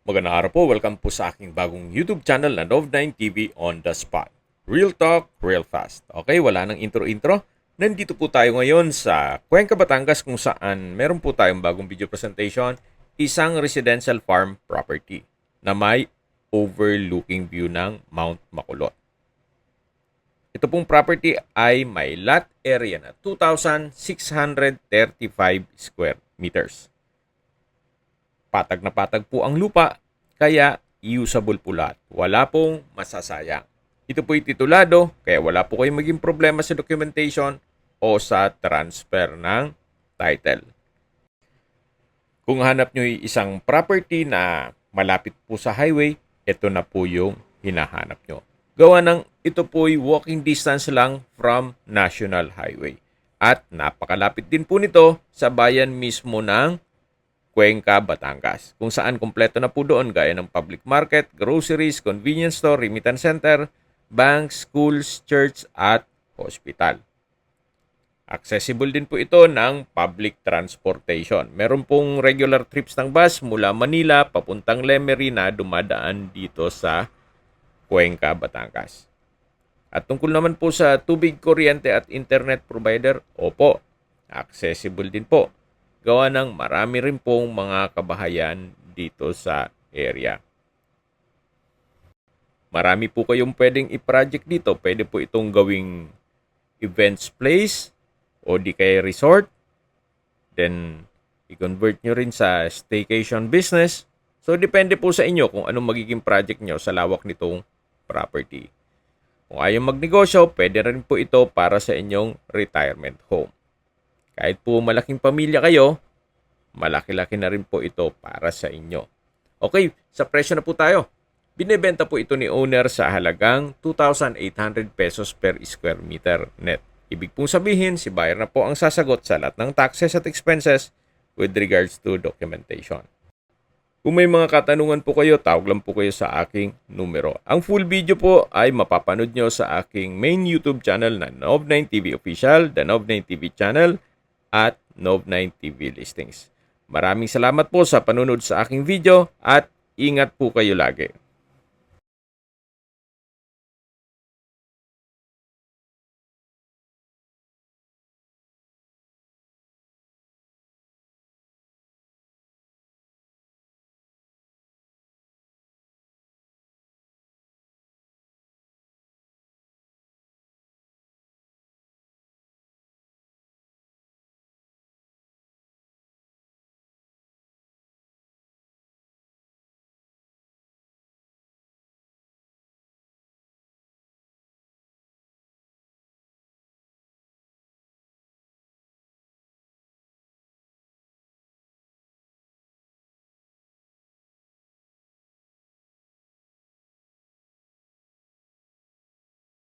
Magandang araw po. Welcome po sa aking bagong YouTube channel na Nov9 TV on the Spot. Real talk, real fast. Okay, wala nang intro-intro. Nandito po tayo ngayon sa Cuenca, Batangas kung saan meron po tayong bagong video presentation, isang residential farm property na may overlooking view ng Mount Makulot. Ito pong property ay may lot area na 2,635 square meters. Patag na patag po ang lupa, kaya usable po lahat. Wala pong masasayang. Ito po'y titulado, kaya wala po kayong maging problema sa documentation o sa transfer ng title. Kung hanap nyo isang property na malapit po sa highway, ito na po yung hinahanap nyo. Gawa ng ito po'y walking distance lang from National Highway. At napakalapit din po nito sa bayan mismo ng Cuenca, Batangas, kung saan kompleto na po doon gaya ng public market, groceries, convenience store, remittance center, banks, schools, church at hospital. Accessible din po ito ng public transportation. Meron pong regular trips ng bus mula Manila papuntang Lemery na dumadaan dito sa Cuenca, Batangas. At tungkol naman po sa tubig, kuryente at internet provider, opo, accessible din po. Gawa ng marami rin pong mga kabahayan dito sa area. Marami po kayong pwedeng i-project dito. Pwede po itong gawing events place o di kaya resort. Then, i-convert nyo rin sa staycation business. So, depende po sa inyo kung anong magiging project nyo sa lawak nitong property. Kung ayaw magnegosyo, pwede rin po ito para sa inyong retirement home. Kahit po malaking pamilya kayo, malaki-laki na rin po ito para sa inyo. Okay, sa presyo na po tayo. Binebenta po ito ni owner sa halagang 2,800 pesos per square meter net. Ibig pong sabihin, si buyer na po ang sasagot sa lahat ng taxes at expenses with regards to documentation. Kung may mga katanungan po kayo, tawag lang po kayo sa aking numero. Ang full video po ay mapapanood nyo sa aking main YouTube channel na Nov9 TV Official, the Nov9 TV channel, at Nov9 TV Listings. Maraming salamat po sa panunod sa aking video at ingat po kayo lagi.